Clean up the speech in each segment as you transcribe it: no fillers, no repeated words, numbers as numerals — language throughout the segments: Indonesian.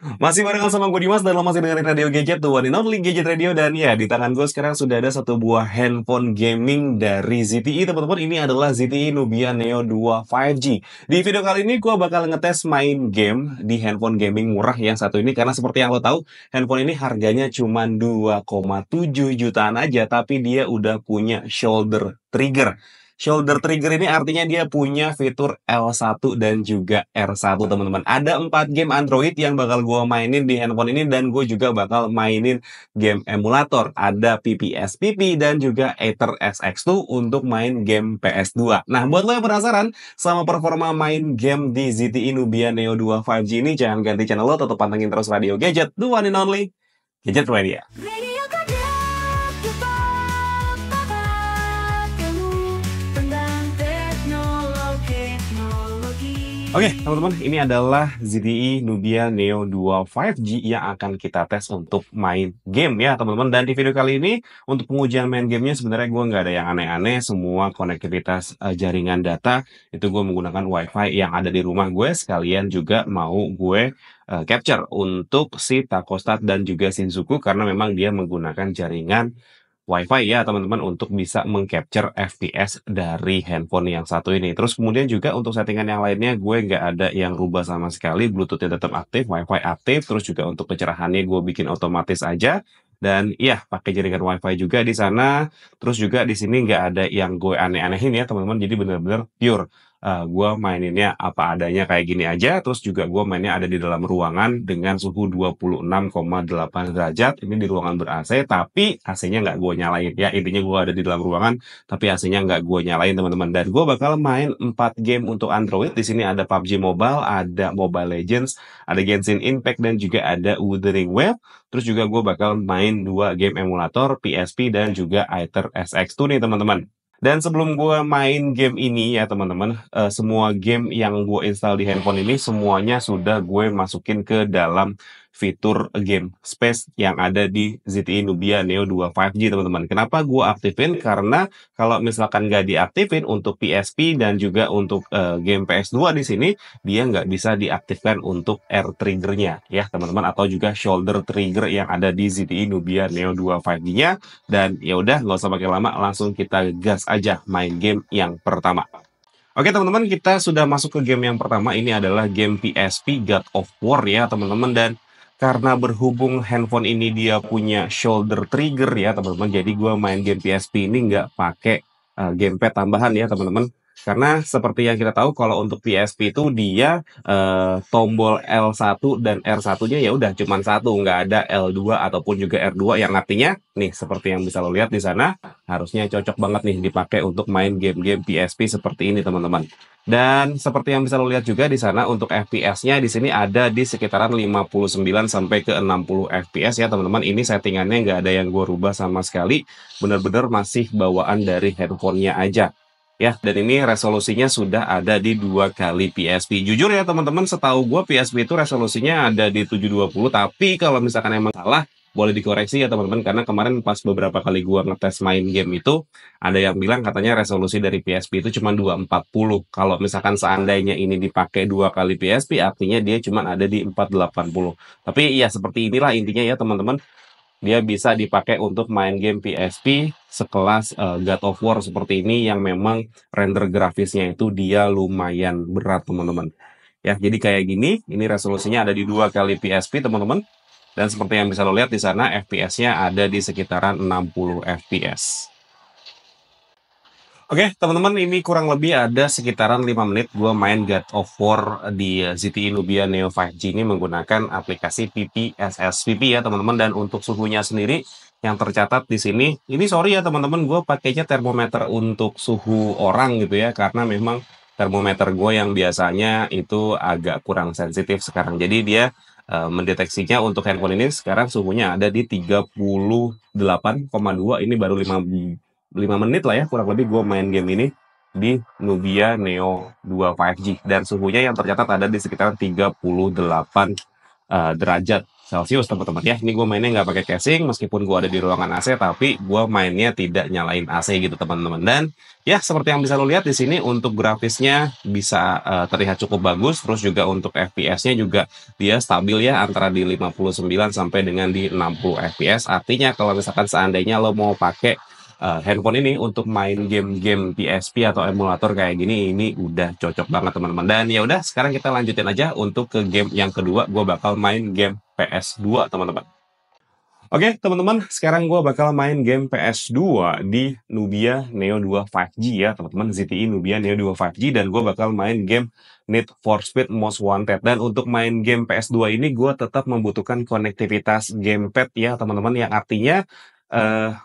Masih barengan sama gue Dimas dan lo masih dengerin Radio Gadget, the one and only Gadget Radio. Dan ya, di tangan gue sekarang sudah ada satu buah handphone gaming dari ZTE, teman-teman. Ini adalah ZTE Nubia Neo 2 5G. Di video kali ini gue bakal ngetes main game di handphone gaming murah yang satu ini. Karena seperti yang lo tahu, handphone ini harganya cuma 2,7 jutaan aja, tapi dia udah punya shoulder trigger. Shoulder trigger ini artinya dia punya fitur L1 dan juga R1, teman-teman. Ada 4 game Android yang bakal gue mainin di handphone ini, dan gue juga bakal mainin game emulator. Ada PPSPP dan juga Aether SX2 untuk main game PS2. Nah, buat lo yang penasaran sama performa main game di ZTE Nubia Neo 2 5G ini, jangan ganti channel lo, tetap pantengin terus Radio Gadget, the one and only Gadget Radio. Radio Gadget, tepat kamu tentang teknologi. Oke, teman-teman, ini adalah ZTE Nubia Neo 2 5G yang akan kita tes untuk main game ya, teman-teman. Dan di video kali ini, untuk pengujian main gamenya sebenarnya gue nggak ada yang aneh-aneh. Semua konektivitas jaringan data itu gue menggunakan WiFi yang ada di rumah gue. Sekalian juga mau gue capture untuk si Takostat dan juga Shinjuku, karena memang dia menggunakan jaringan WiFi ya, teman-teman, untuk bisa mengcapture FPS dari handphone yang satu ini. Terus kemudian juga untuk settingan yang lainnya gue nggak ada yang rubah sama sekali. Bluetooth-nya tetap aktif, WiFi aktif. Terus juga untuk pencerahannya gue bikin otomatis aja. Dan iya, pakai jaringan WiFi juga di sana. Terus juga di sini nggak ada yang gue aneh-anehin ya, teman-teman. Jadi bener-bener pure. Gue maininnya apa adanya kayak gini aja. Terus juga gue mainnya ada di dalam ruangan dengan suhu 26,8 derajat. Ini di ruangan ber-AC, tapi AC-nya nggak gue nyalain ya. Intinya gue ada di dalam ruangan, tapi AC-nya nggak gue nyalain, teman-teman. Dan gue bakal main 4 game untuk Android. Di sini ada PUBG Mobile, ada Mobile Legends, ada Genshin Impact, dan juga ada Wuthering Waves. Terus juga gue bakal main 2 game emulator, PSP dan juga Aether SX2 nih, teman-teman. Dan sebelum gue main game ini ya, teman-teman, semua game yang gue install di handphone ini semuanya sudah gue masukin ke dalam fitur game space yang ada di ZTE Nubia Neo 2 5G, teman-teman. Kenapa gue aktifin? Karena kalau misalkan nggak diaktifin untuk PSP dan juga untuk game PS2 di sini, dia nggak bisa diaktifkan untuk air triggernya ya, teman-teman, atau juga shoulder trigger yang ada di ZTE Nubia Neo 2 5G-nya. Dan ya udah, nggak usah pakai lama, langsung kita gas aja main game yang pertama. Oke, teman-teman, kita sudah masuk ke game yang pertama. Ini adalah game PSP God of War ya, teman-teman. Dan karena berhubung handphone ini dia punya shoulder trigger ya, teman-teman, jadi gue main game PSP ini nggak pakai gamepad tambahan ya, teman-teman. Karena seperti yang kita tahu, kalau untuk PSP itu dia tombol L1 dan R1-nya ya udah cuman satu, nggak ada L2 ataupun juga R2, yang artinya nih seperti yang bisa lo lihat di sana, harusnya cocok banget nih dipakai untuk main game-game PSP seperti ini, teman-teman. Dan seperti yang bisa lo lihat juga di sana, untuk FPS-nya di sini ada di sekitaran 59 sampai ke 60 FPS ya, teman-teman. Ini settingannya nggak ada yang gue rubah sama sekali, bener-bener masih bawaan dari handphonenya aja. Ya, dan ini resolusinya sudah ada di 2 kali PSP. Jujur ya, teman-teman, setahu gue PSP itu resolusinya ada di 720, tapi kalau misalkan emang salah, boleh dikoreksi ya, teman-teman, karena kemarin pas beberapa kali gue ngetes main game itu, ada yang bilang katanya resolusi dari PSP itu cuma 240. Kalau misalkan seandainya ini dipakai 2 kali PSP, artinya dia cuma ada di 480. Tapi ya seperti inilah intinya ya, teman-teman. Dia bisa dipakai untuk main game PSP sekelas God of War seperti ini, yang memang render grafisnya itu dia lumayan berat, teman-teman. Ya, jadi kayak gini, ini resolusinya ada di 2 kali PSP, teman-teman. Dan seperti yang bisa lo lihat di sana, FPS-nya ada di sekitaran 60 FPS. Oke, teman-teman, ini kurang lebih ada sekitaran 5 menit gue main God of War di ZTE Nubia Neo 5G ini menggunakan aplikasi PPSSVP ya, teman-teman. Dan untuk suhunya sendiri yang tercatat di sini, ini sorry ya, teman-teman, gue pakainya termometer untuk suhu orang gitu ya, karena memang termometer gue yang biasanya itu agak kurang sensitif sekarang. Jadi dia mendeteksinya untuk handphone ini sekarang suhunya ada di 38,2. Ini baru 5 menit lah ya, kurang lebih gue main game ini di Nubia Neo 2 5G. Dan suhunya yang tercatat ada di sekitar 38 derajat Celcius teman-teman ya. Ini gue mainnya nggak pakai casing, meskipun gue ada di ruangan AC, tapi gue mainnya tidak nyalain AC gitu teman-teman. Dan ya seperti yang bisa lo lihat di sini untuk grafisnya bisa terlihat cukup bagus, terus juga untuk FPS-nya juga dia stabil ya antara di 59 sampai dengan di 60 FPS. Artinya kalau misalkan seandainya lo mau pakai handphone ini untuk main game-game PSP atau emulator kayak gini, ini udah cocok banget teman-teman. Dan ya udah, sekarang kita lanjutin aja untuk ke game yang kedua. Gue bakal main game PS2 teman-teman. Oke teman-teman, sekarang gue bakal main game PS2 di Nubia Neo 2 5G ya teman-teman, ZTE Nubia Neo 2 5G, dan gue bakal main game Need for Speed Most Wanted. Dan untuk main game PS2 ini gue tetap membutuhkan konektivitas gamepad ya teman-teman, yang artinya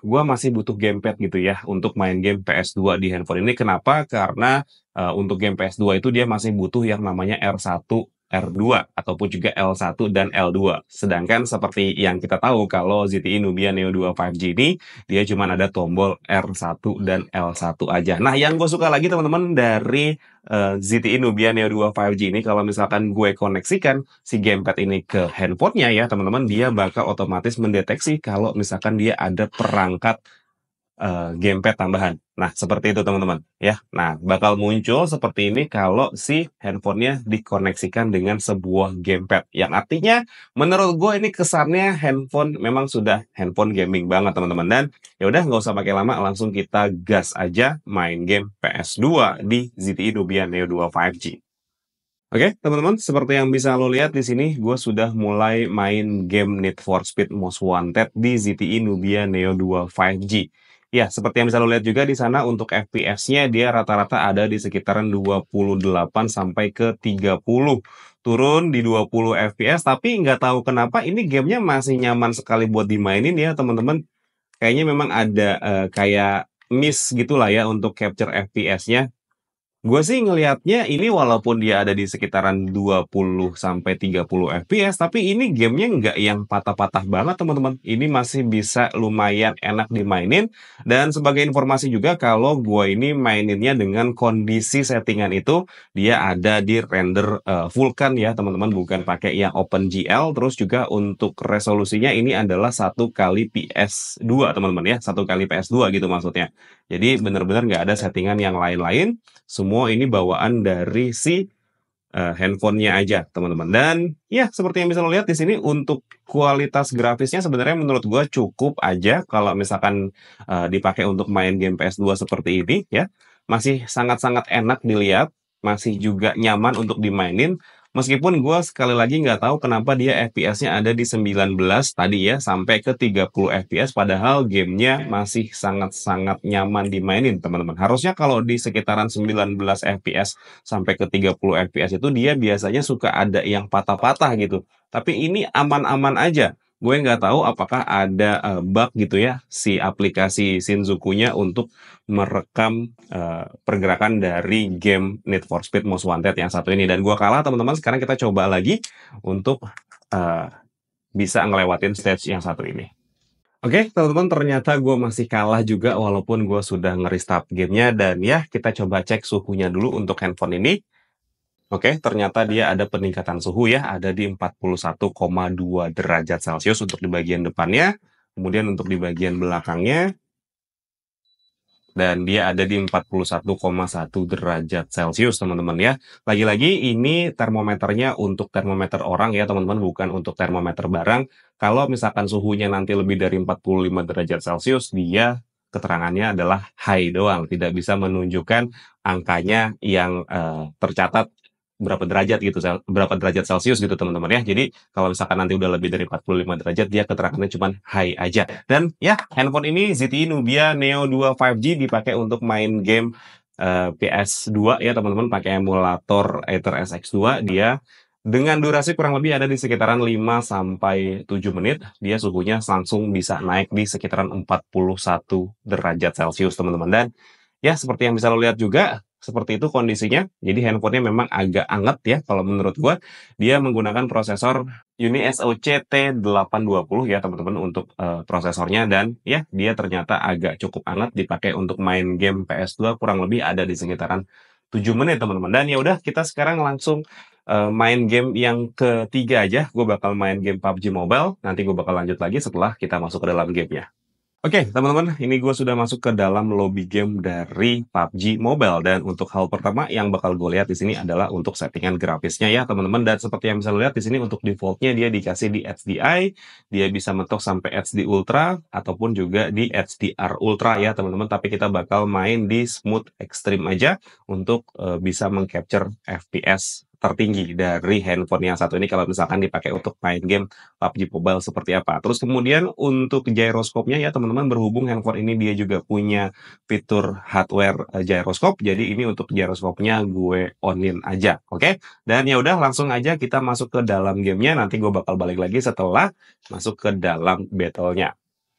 gue masih butuh gamepad gitu ya untuk main game PS2 di handphone ini. Kenapa? Karena untuk game PS2 itu dia masih butuh yang namanya R1, R2 ataupun juga L1 dan L2. Sedangkan seperti yang kita tahu kalau ZTE Nubia Neo 2 5G ini dia cuma ada tombol R1 dan L1 aja. Nah, yang gue suka lagi teman-teman dari ZTE Nubia Neo 2 5G ini, kalau misalkan gue koneksikan si gamepad ini ke handphonenya ya teman-teman, dia bakal otomatis mendeteksi kalau misalkan dia ada perangkat gamepad tambahan. Nah, seperti itu teman-teman ya. Nah, bakal muncul seperti ini kalau si handphonenya dikoneksikan dengan sebuah gamepad. Yang artinya menurut gue ini kesannya handphone memang sudah handphone gaming banget teman-teman. Dan ya udah, nggak usah pakai lama, langsung kita gas aja main game PS2 di ZTE Nubia Neo 2 5G. Oke, teman-teman, seperti yang bisa lo lihat di sini, gue sudah mulai main game Need for Speed Most Wanted di ZTE Nubia Neo 2 5G. Ya, seperti yang bisa lo lihat juga di sana untuk FPS-nya dia rata-rata ada di sekitaran 28 sampai ke 30. Turun di 20 FPS, tapi nggak tahu kenapa ini gamenya masih nyaman sekali buat dimainin ya, teman-teman. Kayaknya memang ada kayak miss gitulah ya untuk capture FPS-nya. Gue sih ngelihatnya ini walaupun dia ada di sekitaran 20 sampai 30 FPS, tapi ini gamenya nggak yang patah-patah banget teman-teman. Ini masih bisa lumayan enak dimainin. Dan sebagai informasi juga, kalau gue ini maininnya dengan kondisi settingan itu, dia ada di render Vulkan ya teman-teman, bukan pakai yang OpenGL. Terus juga untuk resolusinya ini adalah 1 kali PS2 teman-teman ya, 1 kali PS2 gitu maksudnya. Jadi benar-benar nggak ada settingan yang lain-lain. Semua ini bawaan dari si handphonenya aja, teman-teman. Dan ya, seperti yang bisa lo lihat di sini untuk kualitas grafisnya sebenarnya menurut gua cukup aja kalau misalkan dipakai untuk main game PS2 seperti ini ya. Masih sangat-sangat enak dilihat, masih juga nyaman untuk dimainin. Meskipun gua sekali lagi nggak tahu kenapa dia FPS-nya ada di 19 tadi ya, sampai ke 30 FPS, padahal gamenya masih sangat-sangat nyaman dimainin, teman-teman. Harusnya kalau di sekitaran 19 FPS sampai ke 30 FPS itu dia biasanya suka ada yang patah-patah gitu. Tapi ini aman-aman aja. Gue nggak tahu apakah ada bug gitu ya si aplikasi Shinjuku-nya untuk merekam pergerakan dari game Need for Speed Most Wanted yang satu ini. Dan gue kalah teman-teman. Sekarang kita coba lagi untuk bisa ngelewatin stage yang satu ini. Oke teman-teman, ternyata gue masih kalah juga walaupun gue sudah nge-restart gamenya. Dan ya, kita coba cek suhunya dulu untuk handphone ini. Oke, ternyata dia ada peningkatan suhu ya, ada di 41,2 derajat Celcius untuk di bagian depannya, kemudian untuk di bagian belakangnya, dan dia ada di 41,1 derajat Celcius teman-teman ya. Lagi-lagi ini termometernya untuk termometer orang ya teman-teman, bukan untuk termometer barang. Kalau misalkan suhunya nanti lebih dari 45 derajat Celcius, dia keterangannya adalah high doang, tidak bisa menunjukkan angkanya yang tercatat berapa derajat gitu, berapa derajat Celcius gitu teman-teman ya. Jadi kalau misalkan nanti udah lebih dari 45 derajat, dia keterangannya cuma high aja. Dan ya, handphone ini ZTE Nubia Neo 2 5G dipakai untuk main game PS2 ya teman-teman, pakai emulator Aether SX2. Dia dengan durasi kurang lebih ada di sekitaran 5 sampai 7 menit. Dia suhunya langsung bisa naik di sekitaran 41 derajat Celcius teman-teman. Dan ya, seperti yang bisa lo lihat juga, seperti itu kondisinya. Jadi handphonenya memang agak anget ya kalau menurut gua. Dia menggunakan prosesor Uni SoC T820 ya teman-teman untuk prosesornya. Dan ya, dia ternyata agak cukup anget dipakai untuk main game PS2, kurang lebih ada di sekitaran 7 menit teman-teman. Dan ya udah kita sekarang langsung main game yang ketiga aja. Gue bakal main game PUBG Mobile. Nanti gue bakal lanjut lagi setelah kita masuk ke dalam gamenya. Oke, teman-teman, ini gue sudah masuk ke dalam lobby game dari PUBG Mobile dan untuk hal pertama yang bakal gue lihat di sini adalah untuk settingan grafisnya ya, teman-teman. Dan seperti yang bisa lo lihat di sini untuk defaultnya dia dikasih di HDI, dia bisa mentok sampai HD Ultra ataupun juga di HDR Ultra ya, teman-teman. Tapi kita bakal main di Smooth Extreme aja untuk bisa mengcapture FPS tertinggi dari handphone yang satu ini kalau misalkan dipakai untuk main game PUBG Mobile seperti apa. Terus kemudian untuk gyroscope-nya ya teman-teman, berhubung handphone ini dia juga punya fitur hardware gyroscope, jadi ini untuk gyroscope-nya gue on-in aja, oke? Dan ya udah langsung aja kita masuk ke dalam gamenya, nanti gue bakal balik lagi setelah masuk ke dalam battle-nya.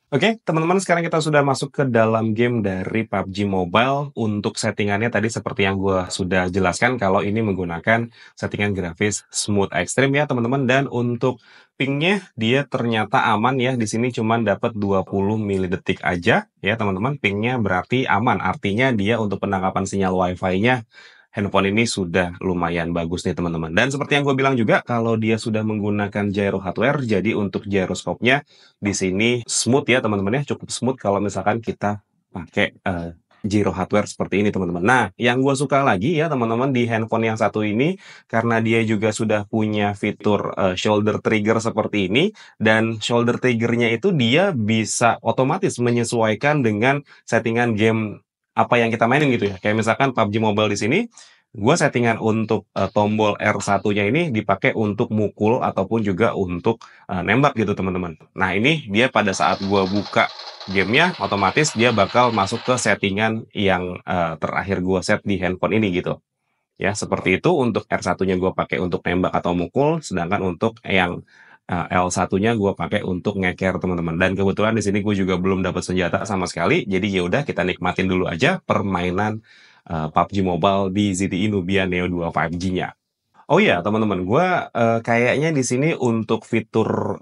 Oke, teman-teman, sekarang kita sudah masuk ke dalam game dari PUBG Mobile. Untuk settingannya tadi seperti yang gue sudah jelaskan, kalau ini menggunakan settingan grafis Smooth Extreme ya, teman-teman. Dan untuk pingnya dia ternyata aman ya. Di sini cuma dapat 20 milidetik aja ya, teman-teman. Pingnya berarti aman. Artinya dia untuk penangkapan sinyal Wi-Fi-nya handphone ini sudah lumayan bagus nih teman-teman. Dan seperti yang gue bilang juga, kalau dia sudah menggunakan gyro hardware, jadi untuk gyroscope-nya di sini smooth ya teman-teman ya, cukup smooth kalau misalkan kita pakai gyro hardware seperti ini teman-teman. Nah, yang gue suka lagi ya teman-teman di handphone yang satu ini, karena dia juga sudah punya fitur shoulder trigger seperti ini, dan shoulder triggernya itu dia bisa otomatis menyesuaikan dengan settingan game apa yang kita mainin gitu ya. Kayak misalkan PUBG Mobile di sini, gue settingan untuk tombol R1-nya ini dipakai untuk mukul ataupun juga untuk nembak gitu teman-teman. Nah ini dia pada saat gue buka gamenya, otomatis dia bakal masuk ke settingan yang terakhir gue set di handphone ini gitu. Ya seperti itu untuk R1-nya gue pakai untuk nembak atau mukul, sedangkan untuk yang L1-nya gue pakai untuk ngeker teman-teman. Dan kebetulan di sini gue juga belum dapat senjata sama sekali. Jadi ya udah kita nikmatin dulu aja permainan PUBG Mobile di ZTE Nubia Neo 2 5G-nya. Oh iya, teman-teman, gue kayaknya di sini untuk fitur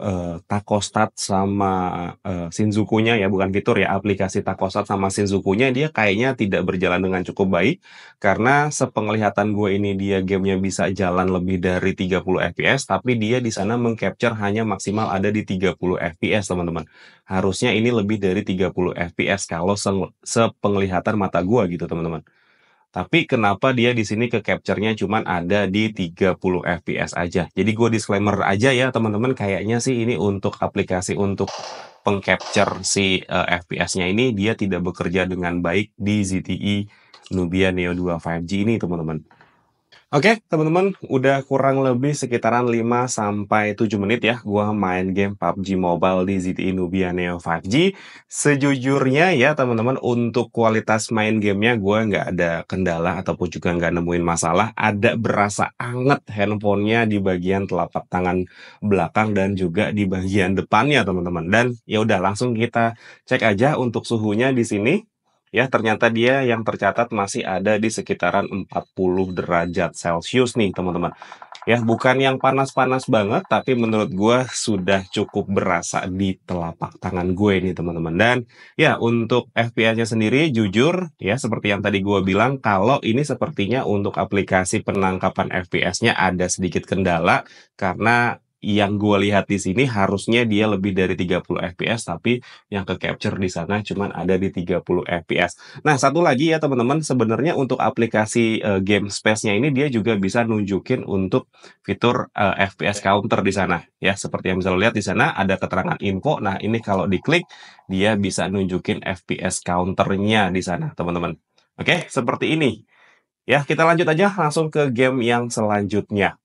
Takostat sama Shinjuku-nya ya, bukan fitur ya, aplikasi Takostat sama Shinjuku-nya dia kayaknya tidak berjalan dengan cukup baik, karena sepenglihatan gue ini dia gamenya bisa jalan lebih dari 30 fps, tapi dia di sana mengcapture hanya maksimal ada di 30 fps, teman-teman. Harusnya ini lebih dari 30 fps kalau sepenglihatan mata gue gitu, teman-teman. Tapi kenapa dia di sini ke capture-nya cuman ada di 30 fps aja. Jadi gue disclaimer aja ya teman-teman, kayaknya sih ini untuk aplikasi untuk pengcapture si FPS-nya ini dia tidak bekerja dengan baik di ZTE Nubia Neo 2 5G ini teman-teman. Oke, teman-teman, udah kurang lebih sekitaran 5-7 menit ya gua main game PUBG Mobile di ZTE Nubia Neo 5G. Sejujurnya ya, teman-teman, untuk kualitas main gamenya gua nggak ada kendala ataupun juga nggak nemuin masalah. Ada berasa anget handphonenya di bagian telapak tangan belakang dan juga di bagian depannya, teman-teman. Dan ya udah langsung kita cek aja untuk suhunya di sini. Ya, ternyata dia yang tercatat masih ada di sekitaran 40 derajat Celcius nih, teman-teman. Ya, bukan yang panas-panas banget, tapi menurut gue sudah cukup berasa di telapak tangan gue nih, teman-teman. Dan ya, untuk FPS-nya sendiri, jujur, ya seperti yang tadi gue bilang, kalau ini sepertinya untuk aplikasi penangkapan FPS-nya ada sedikit kendala, karena yang gue lihat di sini harusnya dia lebih dari 30 fps, tapi yang ke capture di sana cuman ada di 30 fps. Nah, satu lagi ya teman-teman, sebenarnya untuk aplikasi game space-nya ini dia juga bisa nunjukin untuk fitur FPS counter di sana ya. Seperti yang bisa lo lihat di sana ada keterangan info. Nah, ini kalau diklik dia bisa nunjukin FPS counternya di sana, teman-teman. Oke, seperti ini. Ya, kita lanjut aja langsung ke game yang selanjutnya.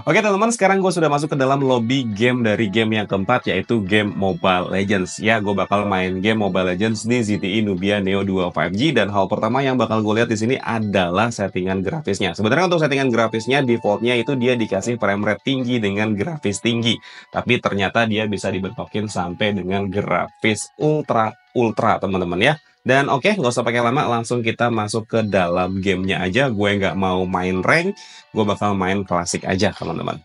Oke teman-teman, sekarang gue sudah masuk ke dalam lobby game dari game yang keempat, yaitu game Mobile Legends. Ya, gue bakal main game Mobile Legends di ZTE Nubia Neo 2 5G, dan hal pertama yang bakal gue lihat di sini adalah settingan grafisnya. Sebenarnya untuk settingan grafisnya, defaultnya itu dia dikasih frame rate tinggi dengan grafis tinggi. Tapi ternyata dia bisa dibentokin sampai dengan grafis ultra, teman-teman ya. Dan oke, nggak usah pakai lama, langsung kita masuk ke dalam gamenya aja. Gue nggak mau main rank, gue bakal main klasik aja, teman-teman.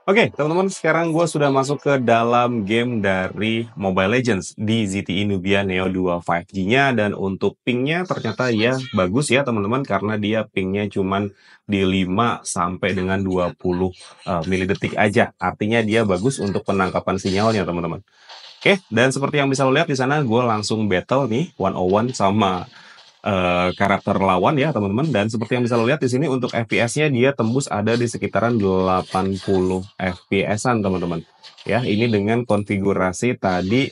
Oke, teman-teman, sekarang gue sudah masuk ke dalam game dari Mobile Legends di ZTE Nubia Neo 2 5G-nya, dan untuk pingnya ternyata ya bagus ya teman-teman, karena dia pingnya cuman di 5 sampai dengan 20 milidetik aja. Artinya dia bagus untuk penangkapan sinyalnya teman-teman. Oke, dan seperti yang bisa lo lihat di sana, gue langsung battle nih 101 sama karakter lawan ya teman-teman, dan seperti yang bisa lo lihat di sini untuk FPS-nya dia tembus ada di sekitaran 80 FPS-an teman-teman. Ya, ini dengan konfigurasi tadi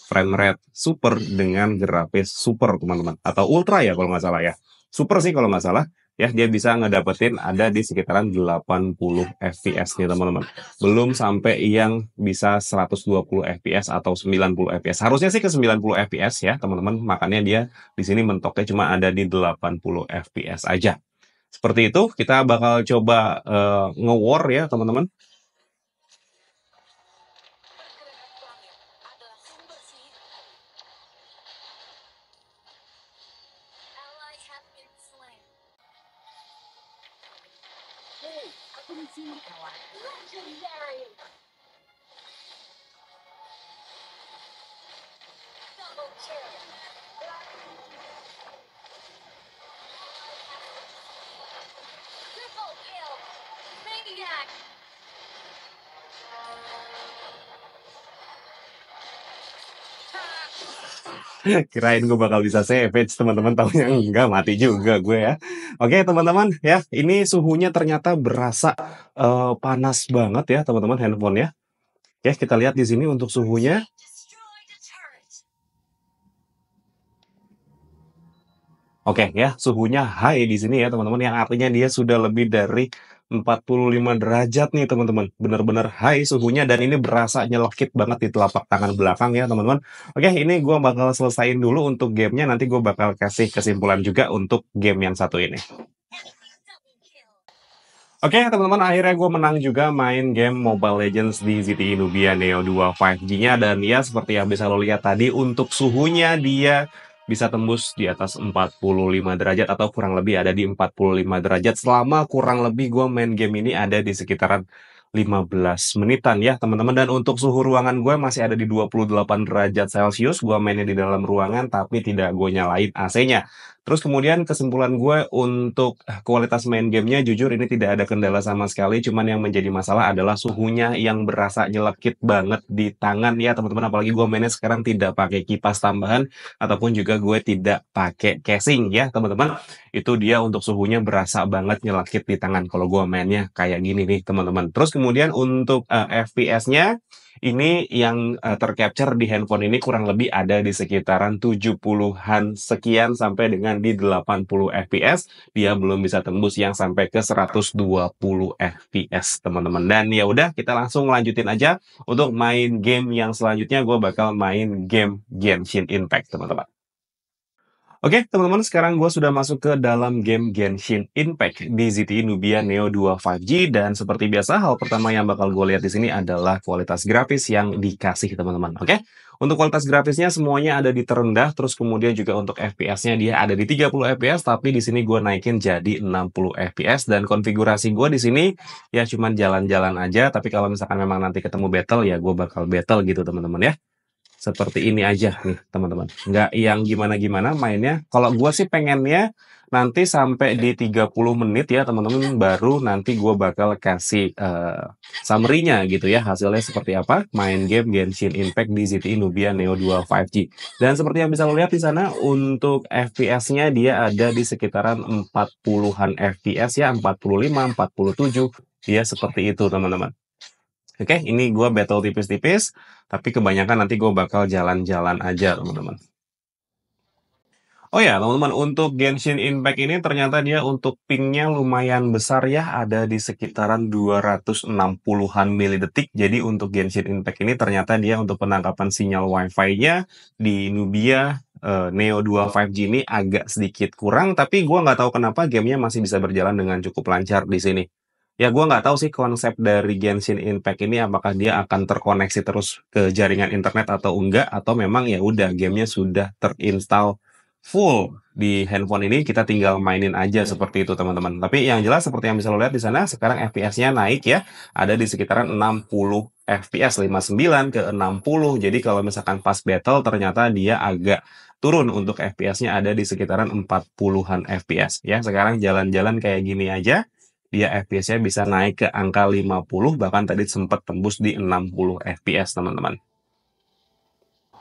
frame rate super dengan grafis super teman-teman, atau ultra ya kalau nggak salah ya. Super sih kalau nggak salah. Ya, dia bisa ngedapetin ada di sekitaran 80 FPS nih teman-teman. Belum sampai yang bisa 120 FPS atau 90 FPS. Harusnya sih ke 90 FPS ya teman-teman. Makanya dia di sini mentoknya cuma ada di 80 FPS aja. Seperti itu, kita bakal coba nge-war ya teman-teman. Kirain gue bakal bisa savage, teman-teman, taunya enggak, mati juga gue ya. Oke teman-teman ya, ini suhunya ternyata berasa panas banget ya teman-teman handphone ya. Oke, kita lihat di sini untuk suhunya. Oke ya, suhunya high di sini ya teman-teman, yang artinya dia sudah lebih dari 45 derajat nih teman-teman. Bener-bener high suhunya, dan ini berasa nyelekit banget di telapak tangan belakang ya teman-teman. Oke, ini gue bakal selesaiin dulu untuk gamenya, nanti gue bakal kasih kesimpulan juga untuk game yang satu ini. Oke teman-teman, akhirnya gue menang juga main game Mobile Legends di ZTE Nubia Neo 2 5G-nya, dan ya seperti yang bisa lo lihat tadi, untuk suhunya dia bisa tembus di atas 45 derajat atau kurang lebih ada di 45 derajat selama kurang lebih gue main game ini ada di sekitaran 15 menitan ya teman-teman. Dan untuk suhu ruangan gue masih ada di 28 derajat Celcius, gue mainnya di dalam ruangan tapi tidak gue nyalain AC-nya. Terus kemudian kesimpulan gue untuk kualitas main gamenya, jujur ini tidak ada kendala sama sekali, cuman yang menjadi masalah adalah suhunya yang berasa nyelekit banget di tangan ya teman-teman, apalagi gue mainnya sekarang tidak pakai kipas tambahan, ataupun juga gue tidak pakai casing ya teman-teman. Itu dia untuk suhunya berasa banget nyelekit di tangan kalau gue mainnya kayak gini nih teman-teman. Terus kemudian untuk FPS-nya, ini yang tercapture di handphone ini kurang lebih ada di sekitaran 70-an sekian sampai dengan di 80 FPS. Dia belum bisa tembus yang sampai ke 120 FPS, teman-teman. Dan ya udah, kita langsung lanjutin aja untuk main game yang selanjutnya. Gue bakal main game Genshin Impact, teman-teman. Oke, teman-teman, sekarang gue sudah masuk ke dalam game Genshin Impact di ZTE Nubia Neo 2 5G, dan seperti biasa, hal pertama yang bakal gue lihat di sini adalah kualitas grafis yang dikasih, teman-teman. Oke, untuk kualitas grafisnya semuanya ada di terendah, terus kemudian juga untuk FPS-nya dia ada di 30 FPS, tapi di sini gue naikin jadi 60 FPS, dan konfigurasi gue di sini ya cuman jalan-jalan aja, tapi kalau misalkan memang nanti ketemu battle ya gue bakal battle gitu, teman-teman ya. Seperti ini aja nih teman-teman, nggak yang gimana-gimana mainnya. Kalau gue sih pengennya nanti sampai di 30 menit ya teman-teman, baru nanti gue bakal kasih summary-nya gitu ya, hasilnya seperti apa main game Genshin Impact di ZTE Nubia Neo 2 5G. Dan seperti yang bisa lo lihat di sana, untuk FPS-nya dia ada di sekitaran 40-an FPS ya, 45, 47, dia seperti itu teman-teman. Oke, ini gue battle tipis-tipis, tapi kebanyakan nanti gue bakal jalan-jalan aja, teman-teman. Oh ya, teman-teman, untuk Genshin Impact ini ternyata dia untuk pingnya lumayan besar ya, ada di sekitaran 260-an milidetik. Jadi untuk Genshin Impact ini ternyata dia untuk penangkapan sinyal Wi-Fi-nya di Nubia Neo 2 5G ini agak sedikit kurang, tapi gue nggak tahu kenapa gamenya masih bisa berjalan dengan cukup lancar di sini. Ya, gue nggak tahu sih konsep dari Genshin Impact ini, apakah dia akan terkoneksi terus ke jaringan internet atau enggak, atau memang ya udah gamenya sudah terinstall full di handphone ini, kita tinggal mainin aja seperti itu teman-teman. Tapi yang jelas seperti yang bisa lo lihat di sana, sekarang FPS-nya naik ya, ada di sekitaran 60 FPS, 59 ke 60. Jadi kalau misalkan pas battle ternyata dia agak turun untuk FPS-nya ada di sekitaran 40-an FPS ya. Sekarang jalan-jalan kayak gini aja, dia FPS-nya bisa naik ke angka 50, bahkan tadi sempat tembus di 60 FPS teman-teman.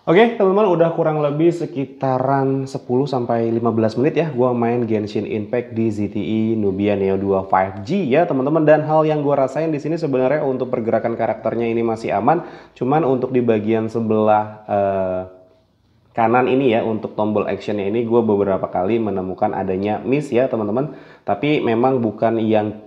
Oke, teman-teman, udah kurang lebih sekitaran 10 sampai 15 menit ya gua main Genshin Impact di ZTE Nubia Neo 2 5G ya, teman-teman. Dan hal yang gua rasain di sini sebenarnya untuk pergerakan karakternya ini masih aman, cuman untuk di bagian sebelah kanan ini ya, untuk tombol actionnya ini gue beberapa kali menemukan adanya miss ya, teman-teman. Tapi memang bukan yang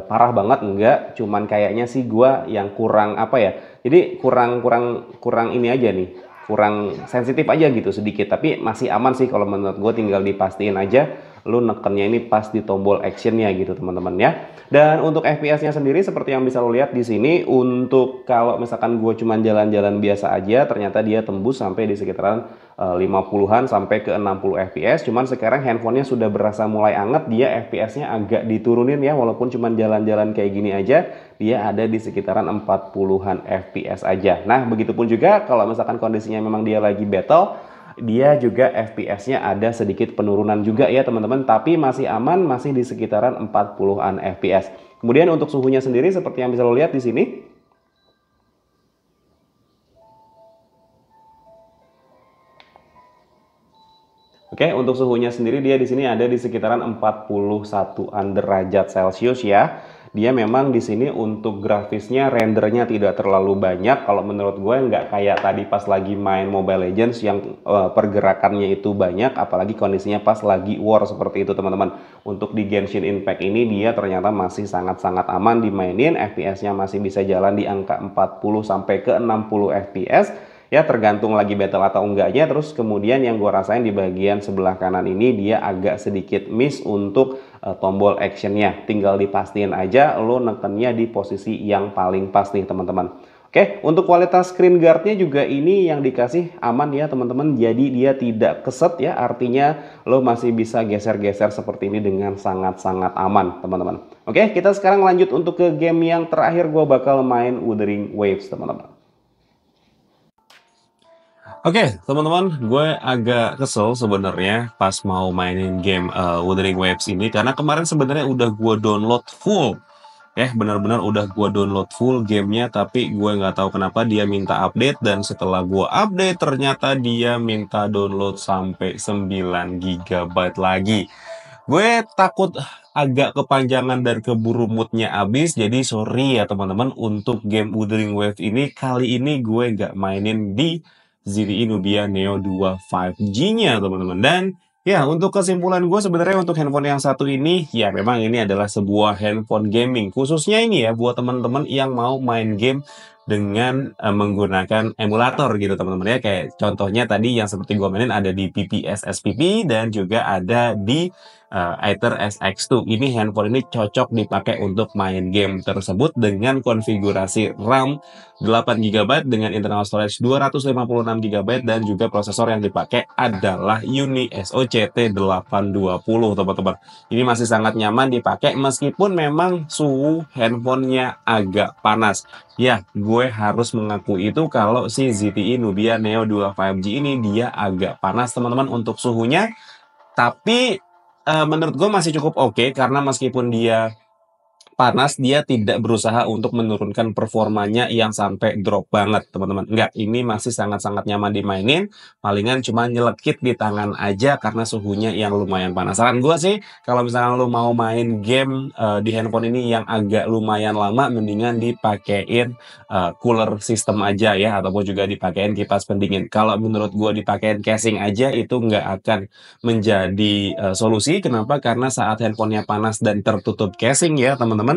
parah banget, enggak, cuman kayaknya sih gue yang kurang apa ya, jadi kurang ini aja nih, kurang sensitif aja gitu sedikit. Tapi masih aman sih kalau menurut gue, tinggal dipastiin aja lu nekennya ini pas di tombol actionnya gitu teman-teman ya. Dan untuk FPS-nya sendiri seperti yang bisa lo lihat di sini, untuk kalau misalkan gue cuman jalan-jalan biasa aja, ternyata dia tembus sampai di sekitaran 50-an sampai ke 60 FPS. Cuman sekarang handphonenya sudah berasa mulai anget, dia FPS-nya agak diturunin ya, walaupun cuman jalan-jalan kayak gini aja, dia ada di sekitaran 40-an FPS aja. Nah, begitupun juga kalau misalkan kondisinya memang dia lagi battle, dia juga FPS-nya ada sedikit penurunan juga ya teman-teman, tapi masih aman, masih di sekitaran 40-an FPS. Kemudian untuk suhunya sendiri seperti yang bisa lo lihat di sini. Oke, untuk suhunya sendiri dia di sini ada di sekitaran 41-an derajat Celcius ya. Dia memang di sini untuk grafisnya, rendernya tidak terlalu banyak. Kalau menurut gue nggak kayak tadi pas lagi main Mobile Legends yang pergerakannya itu banyak, apalagi kondisinya pas lagi war seperti itu teman-teman. Untuk di Genshin Impact ini dia ternyata masih sangat-sangat aman dimainin, FPS-nya masih bisa jalan di angka 40 sampai ke 60 FPS. Ya tergantung lagi battle atau enggaknya. Terus kemudian yang gue rasain di bagian sebelah kanan ini dia agak sedikit miss untuk tombol actionnya. Tinggal dipastiin aja lo nekennya di posisi yang paling pas nih teman-teman. Oke, untuk kualitas screen guardnya juga ini yang dikasih aman ya teman-teman. Jadi dia tidak keset ya, artinya lo masih bisa geser-geser seperti ini dengan sangat-sangat aman teman-teman. Oke, kita sekarang lanjut untuk ke game yang terakhir, gue bakal main Wuthering Waves teman-teman. Oke, teman-teman, gue agak kesel sebenarnya pas mau mainin game Wuthering Waves ini, karena kemarin sebenarnya udah gue download full. Benar-benar udah gue download full gamenya, tapi gue nggak tahu kenapa dia minta update, dan setelah gue update ternyata dia minta download sampai 9 GB lagi. Gue takut agak kepanjangan dan keburu moodnya habis, jadi sorry ya teman-teman, untuk game Wuthering Waves ini kali ini gue nggak mainin di ZTE Nubia Neo 2 5G-nya teman-teman. Dan ya, untuk kesimpulan gue sebenarnya untuk handphone yang satu ini, ya memang ini adalah sebuah handphone gaming. Khususnya ini ya buat teman-teman yang mau main game dengan menggunakan emulator gitu teman-teman ya. Kayak contohnya tadi yang seperti gue mainin ada di PPS SPP dan juga ada di Aether SX2. Ini handphone ini cocok dipakai untuk main game tersebut dengan konfigurasi RAM 8 GB dengan internal storage 256 GB dan juga prosesor yang dipakai adalah Uni SoC T820 teman-teman. Ini masih sangat nyaman dipakai meskipun memang suhu handphonenya agak panas. Ya, gue harus mengakui itu kalau si ZTE Nubia Neo 2 5G ini dia agak panas teman-teman untuk suhunya. Tapi menurut gue masih cukup oke, karena meskipun dia panas, dia tidak berusaha untuk menurunkan performanya yang sampai drop banget teman-teman. Enggak, ini masih sangat-sangat nyaman dimainin, palingan cuma nyelekit di tangan aja karena suhunya yang lumayan panas. Saran gue sih, kalau misalnya lo mau main game di handphone ini yang agak lumayan lama, mendingan dipakein cooler system aja ya, ataupun juga dipakein kipas pendingin. Kalau menurut gue dipakein casing aja itu nggak akan menjadi solusi. Kenapa? Karena saat handphonenya panas dan tertutup casing ya teman-teman,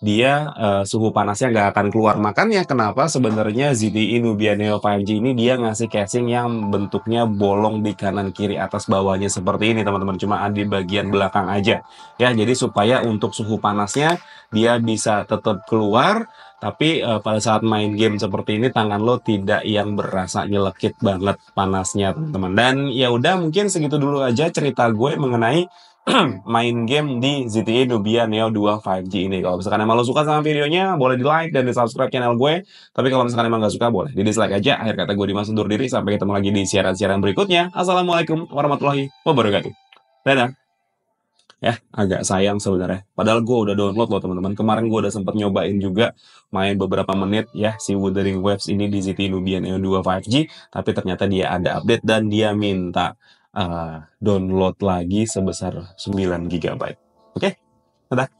dia suhu panasnya nggak akan keluar. Makanya kenapa sebenarnya ZTE Nubia Neo 5G ini dia ngasih casing yang bentuknya bolong di kanan kiri atas bawahnya seperti ini teman-teman, cuma di bagian belakang aja ya. Jadi supaya untuk suhu panasnya dia bisa tetap keluar Tapi pada saat main game seperti ini tangan lo tidak yang berasa nyelekit banget panasnya teman-teman. Dan ya udah mungkin segitu dulu aja cerita gue mengenai main game di ZTE Nubia Neo 2 5G ini. Kalau misalkan emang lo suka sama videonya, boleh di like dan di subscribe channel gue. Tapi kalau misalkan emang gak suka, boleh di dislike aja. Akhir kata gue Dimas undur diri. Sampai ketemu lagi di siaran-siaran berikutnya. Assalamualaikum warahmatullahi wabarakatuh. Dadah. Ya, agak sayang sebenarnya. Padahal gue udah download loh teman-teman. Kemarin gue udah sempet nyobain juga main beberapa menit ya si Wuthering Waves ini di ZTE Nubia Neo 2 5G. Tapi ternyata dia ada update dan dia minta download lagi sebesar 9 GB. Oke, dadah.